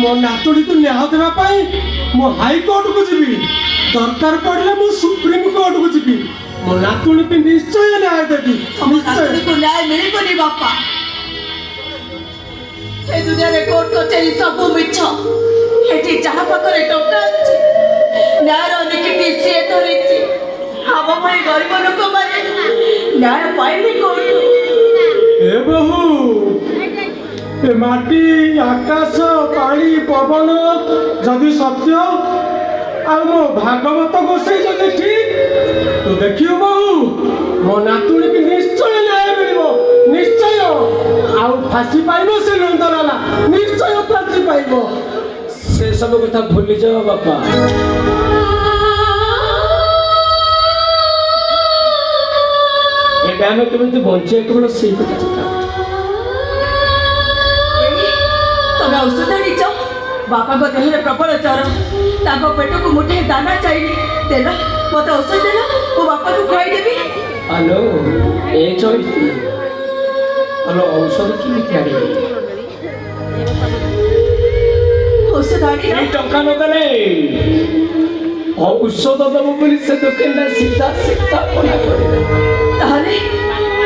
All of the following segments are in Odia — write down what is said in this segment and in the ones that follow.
ମୋ ନାତୁଣୀକୁ ନ୍ୟାୟ ଦେବା ପାଇଁ ମୁଁ ହାଇକୋର୍ଟକୁ ଯିବି, ଦରକାର ପଡ଼ିଲେ ମୁଁ ସୁପ୍ରିମ କୋର୍ଟକୁ ଯିବି। ମୋ ନାତୁଣୀକୁ ନିଶ୍ଚୟ ନ୍ୟାୟ ଦେବି। ନାତୁଣୀକୁ ନ୍ୟାୟ ମିଳିବନି ବାପା। ଏ ଦୁନିଆରେ କୋର୍ଟ କଚେରୀ ସବୁ ମିଛ। ଏଠି ଯାହା ପାଖରେ ଟଙ୍କା ଅଛି ନ୍ୟାୟର ନିକିତି ସିଏ ଧରିଛି। ଆମ ଭଳି ଗରିବ ଲୋକମାନେ ନ୍ୟାୟ ପାଇବେ କୋଉଠୁ? ଏ ବୋହୁ, ଏ ମାଟି ଆକାଶ ପାଣି ପବନ ଯଦି ସତ୍ୟ ଆଉ ମୋ ଭାଗବତ ଗୋଷେଇ ଯଦି ଠିକ, ତୁ ଦେଖିବୁ ବୋହୁ ମୋ ନାତୁଣୀକି ନିଶ୍ଚୟ ନ୍ୟାୟ ମିଳିବ, ନିଶ୍ଚୟ। ଆଉ ଫାଶୀ ପାଇବ ସେ ନନ୍ଦଲାଲା, ନିଶ୍ଚୟ ଫାଶୀ ପାଇବ। ସେ ସବୁ କଥା ଭୁଲି ଯାଅ ବାପା। ଏବେ ଆମେ କେମିତି ବଞ୍ଚିବା କେବଳ ସେଇ କଥା ଚିନ୍ତା। ତମେ ଔଷଧ ଆଣିଛ? ବାପାଙ୍କ ଦେହରେ ପ୍ରବଳ ଜ୍ୱର, ତାଙ୍କ ପେଟକୁ ମୁଠେ ଦାନା ଚାହିଁନି, ଦେଲ ମତେ ଔଷଧ ଦେଲ, ମୁଁ ବାପାକୁ ଖୁଆଇଦେବି। ହ୍ୟାଲୋ, ଏ ଚୈତି, ହ୍ୟାଲୋ, ଔଷଧ କେମିତି ଆଣିବି? ଔଷଧ ଆଣି ଟଙ୍କା ନଦେଲେ ଔଷଧ ଦେବ ବୋଲି ସେ ଦୋକାନଟା ସିଧା ସିଧା ମନା କରିଦେଲା। ତାହେଲେ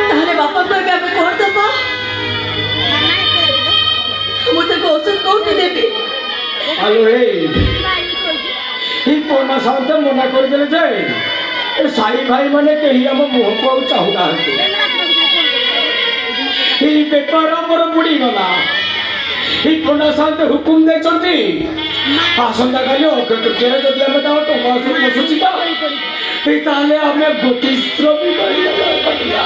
ତାହେଲେ ବାପାଙ୍କୁ ଏବେ ଆମେ କଣ ଦେବ? ମୁଁ ତାକୁ ଔଷଧ କୋଉଠି ଦେବି? ହ୍ୟାଲୋ, ଏଇ ପୁରୁଣା ସାନ୍ତେ ମନା କରିଦେଲେ ଯେ ଏ ସାଇ ଭାଇ ମାନେ କେହି ଆମ ମୁହଁକୁ ଆଉ ଚାହୁଁନାହାନ୍ତି। ଏଇ ବେପାର ଆମର ବୁଡ଼ିଗଲା। ଏଇ ପୁରୁଣା ସାନ୍ତେ ହୁକୁମ ଦେଇଛନ୍ତି ଆସନ୍ତାକାଲି ଅକ୍ଷୟ ତୃତୀୟାରେ ଯଦି ଆମେ ତାଙ୍କ ଟଙ୍କା ଆସିକି ବସୁଛି ତାହେଲେ ଆମେ ଗୋଟିସ୍ତ୍ର ବି କରିବା।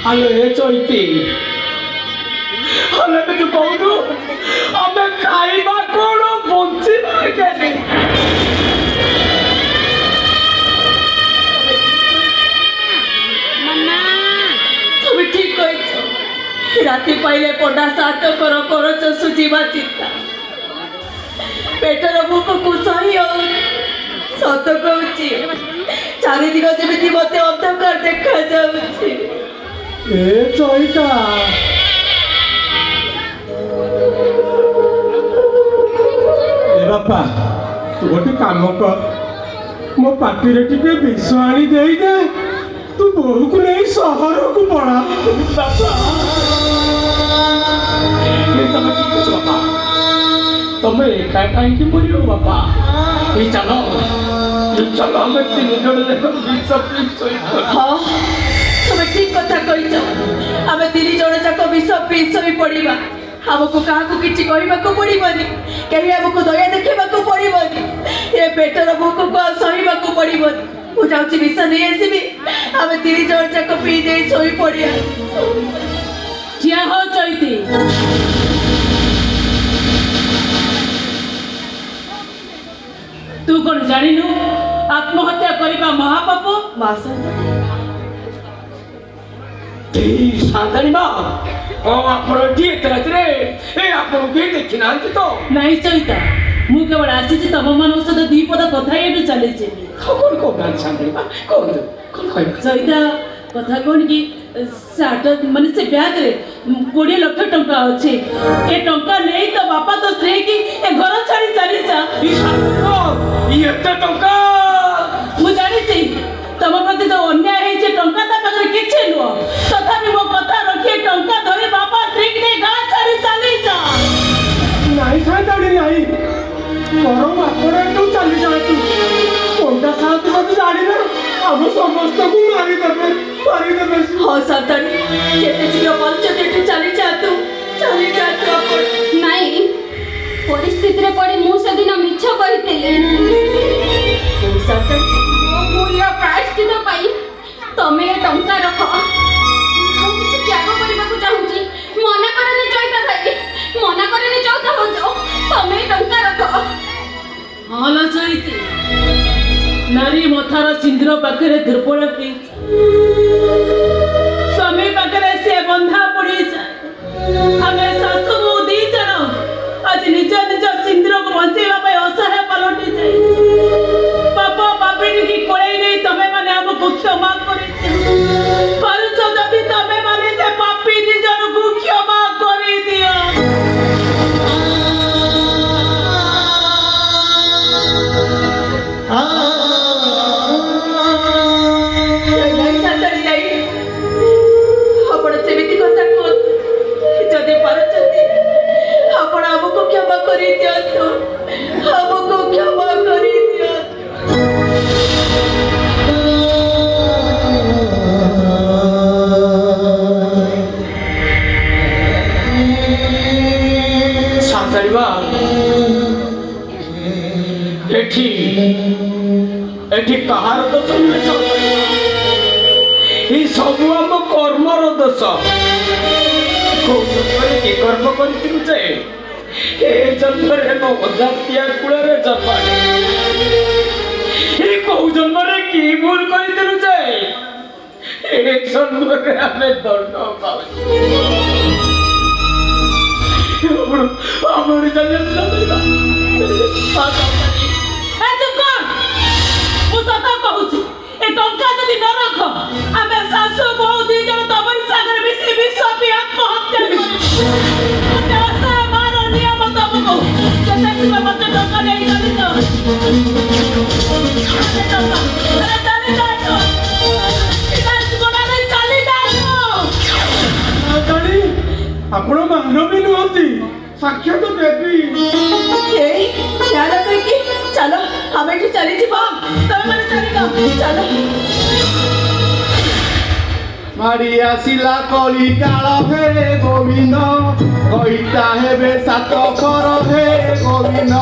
ହ୍ୟାଲୋ, ଏ ଚୈତି, ହ୍ୟାଲୋ, ଏବେ ତୁ କହୁନୁ ଆମେ ଖାଇବା କଣ, ବଞ୍ଚିବା କେମିତି? তুমি ঠিক কইছ। রাতে পাইলে পড়া সাত করো করছ সুজিবা চিন্তা। পেটর ভোকକୁ ସହି ହଉନି। ସତ କହୁଛି, ଚାରିଦିଗ ଯେମିତି ମତେ ଅନ୍ଧକାର ଦେଖାଯାଉଛି। ଏ ଚଇତା, ଏ ବାପା ତୁ ଗୋଟେ କାମ କର, ମୋ ପାଟିରେ ଟିକେ ବିଷ ଆଣି ଦେଇଦେ, ତୁ ବୋହୂକୁ ନେଇ ସହରକୁ ପଳା। ତମେ ଠିକ ଅଛ ବାପା, ତମେ ଏକା କାହିଁକି ମରିବ ବାପା? ଏଇ ଚାଲ ଆମେ ତିନି ଜଣ ବିଷ ହଁ, ତମେ ଠିକ କଥା କହିଛ। ଆମେ ତିନି ଜଣ ଯାକ ବିଷ ପିଇ ଶୋଇ ପଡ଼ିବା। ଆମକୁ କାହାକୁ କିଛି କହିବାକୁ ପଡ଼ିବନି, କେହି ଆମକୁ ଦୟା ଦେଖେଇବାକୁ ପଡ଼ିବନି, ଏ ପେଟର ଭୋକକୁ ଆଉ ସହିବାକୁ ପଡ଼ିବନି। ମୁଁ ଯାଉଛି ବିଷ ନେଇ ଆସିବି, ଆମେ ତିନି ଜଣ ଯାକ ପିଇ ଦେଇ ଶୋଇ ପଡ଼ିବା। ଠିଆ ହୋ ଚୈତି। ତୁ କଣ ଜାଣିନୁ ଆତ୍ମହତ୍ୟା କରିବା ମହାପାପ? ଏଇ ସାନ୍ତାଣୀ ମା, ହଁ ଆପଣ ଏଠି ଏତେ ରାତିରେ ଆପଣଙ୍କୁ କେହି ଦେଖି ନାହାନ୍ତି ତ? ନାଇଁ ଚୈତା, ମୁଁ କେବଳ ଆସିଛି ତମମାନଙ୍କ ସହିତ ଦୁଇ ପଦ କଥା ଏଠୁ ଚାଲିଛି। କଣ କହୁନାହାନ୍ତି ସାନ୍ତାଣୀ ମା, କୁହନ୍ତୁ, କଣ କହିବା? ଚୈତା, କଥା କଣ କି ମାନେ ସେ ବ୍ୟାଗରେ 20 ଲକ୍ଷ ଟଙ୍କା ଅଛି। ଏ ଟଙ୍କା ନେଇ ତ ବାପା ତ ସ୍ତ୍ରୀ କି ଏ ଘର ଛାଡ଼ି ଚାଲିଯା। ଏତେ ଟଙ୍କା? ମୁଁ ଜାଣିଛି ତମ ପ୍ରତି ଯୋଉ ଅନ୍ୟାୟ ହେଇଛି, ଟଙ୍କା ତା ପାଖରେ କିଛି ନୁହଁ, ତଥାପି ମୋ କଥା ରଖି ଟଙ୍କା ଧରି ବାପା ସ୍ତ୍ରୀ କି ନେଇ ଗାଁ ଛାଡ଼ି ଚାଲିଯା। ନାଇଁ ସାନ୍ତାଣୀ ନାଇଁ, ବରଂ ଆପଣ ଏଠୁ ଚାଲିଯାଆନ୍ତୁ। କୋଉଟା ସାହାଯ୍ୟ ଯଦି ଜାଣିଲେ ଆମ ସମସ୍ତଙ୍କୁ ମାରିଦେବେ। ହଁ ସାନ୍ତାଣୀ, ଯେତେ ଶୀଘ୍ର ପାରୁଛନ୍ତି ଏଠୁ ଚାଲିଯାଆନ୍ତୁ ଆପଣ। ନାଇଁ, ପରିସ୍ଥିତିରେ ପଡ଼ି ମୁଁ ସେଦିନ ମିଛ କହିଥିଲି। ସାନ୍ତାଣୀ, ମୋ ଭୁଲର ପ୍ରାୟଶ୍ଚିତ ପାଇଁ ତମେ ଏ ଟଙ୍କା ରଖ। ମୁଁ କିଛି ତ୍ୟାଗ କରିବାକୁ ଚାହୁଁଛି। ମନା କରନି ଚୈତା ଭାଇ, ମନା କରନି ଚୌଥା ଭାଉଜ, ତମେ ଏ ଟଙ୍କା ରଖ। ହଁ ଲୋ ଚୈତି, ନାରୀ ମଥାର ସିନ୍ଦୁର ପାଖରେ ଦୁର୍ବଳ ସ୍ୱାମୀ ପାଖରେ ସେ ବନ୍ଧା ପଡ଼ିଯାଏ। ଆମେ ଶାଶୁ ବୋହୂ ଦି ଜଣ ଆଜି ନିଜ ନିଜ ସିନ୍ଦୁରକୁ ବଞ୍ଚେଇବା ପାଇଁ ଅସହାୟ ପାଲଟି ଯାଇଛୁ। ପାପ ପାପିଣୀକି କୋଳେଇ ନେଇ ତମେ ମାନେ ଆମକୁ କ୍ଷମା କରିଛ। ପାରୁଛ ଯଦି ତମେ ମାନେ ସେ ପାପୀ ଦି ଜଣକୁ କ୍ଷମା ପଚାରିବା ଏଠି ଏଠି କାହାର ଦୋଷ ନୁହେଁ ଏ ସବୁ ଆମ କର୍ମର ଦୋଷ କୋଉ ଜନ୍ମରେ କି କର୍ମ କରିଥିଲୁ ଯେ ଏ ଜନ୍ମରେ ମୋ ଅଜାତିଆ କୂଳରେ ଜନ୍ମ ଏ କୋଉ ଜନ୍ମରେ କି ଭୁଲ କରିଥିଲୁ ଯେ ଏ ଜନ୍ମରେ ଆମେ ଦଣ୍ଡ ପାଉଛୁ ଆମର ଚାଲିବା ମୁଁ ସତ କହୁଛି ଏ ଟଙ୍କା ଯଦି ନ ରଖ ଆମେ ଶାଶୁ ବୋହୂ ଦି ଜଣ ତମରି ସାଙ୍ଗରେ ମିଶି ବିଷ ପିଇ ଆତ୍ମହତ୍ୟା କରିବୁ ମାର ନିୟମ ତମକୁ କେତେ ଶିବ ମତେ ଟଙ୍କା ନେଇ ଚାଲିଛ ଚାଲି ଯାଉଛ ଚାଲି ଯାଉଛ ଆପଣ ମାନବୀ ନୁହନ୍ତି ସାକ୍ଷାତ ଦେବୀ ଏଇ ଖ୍ୟାଲ କହିକି ଚାଲ ଆମେ ଏଠୁ ଚାଲିଯିବା ତମେ ମାନେ ଚାଲିଲ ଚାଲ ମାଡ଼ି ଆସିଲା କଳି କାଳ ହେ ଗୋବିନ୍ଦ କଇତା ହେବେ ସାତ କର ହେ ଗୋବିନ୍ଦ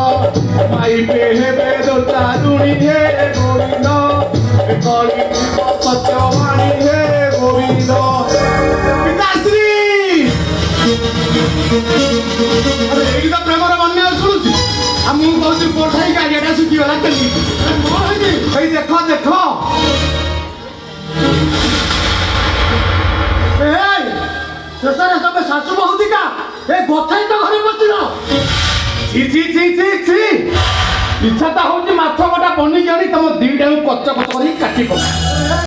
ମାଇପେ ହେବେ ଦୋତା ଦୁଣି ହେ ଗୋବିନ୍ଦ କଳି ସତ୍ୟବାଣୀ ହେ ଗୋବିନ୍ଦ ପିତାଶ୍ରୀ ଏଇଠି ତ ପ୍ରେମର ବନ୍ୟା ଶୁଣୁଛି ଆଉ ମୁଁ କହୁଛି ପଠାଇ ଗାଡ଼ିଆଟା ଶୁଖିଗଲା କେମିତି ଏଇ ଦେଖ ଦେଖ ଶେଷରେ ତମେ ଶାଶୁ ବହୁ ଦିକା ଏ ଗଛାଇ ତ ଘରେ ବସିଲ ଛି ଛି ଛି ଛି ଛି ଇଚ୍ଛାଟା ହଉଛି ମାଛ ଗୋଟା ବନିକି ଆଣି ତମ ଦିଟାକୁ କଚ କଚ କରି କାଟି ପକା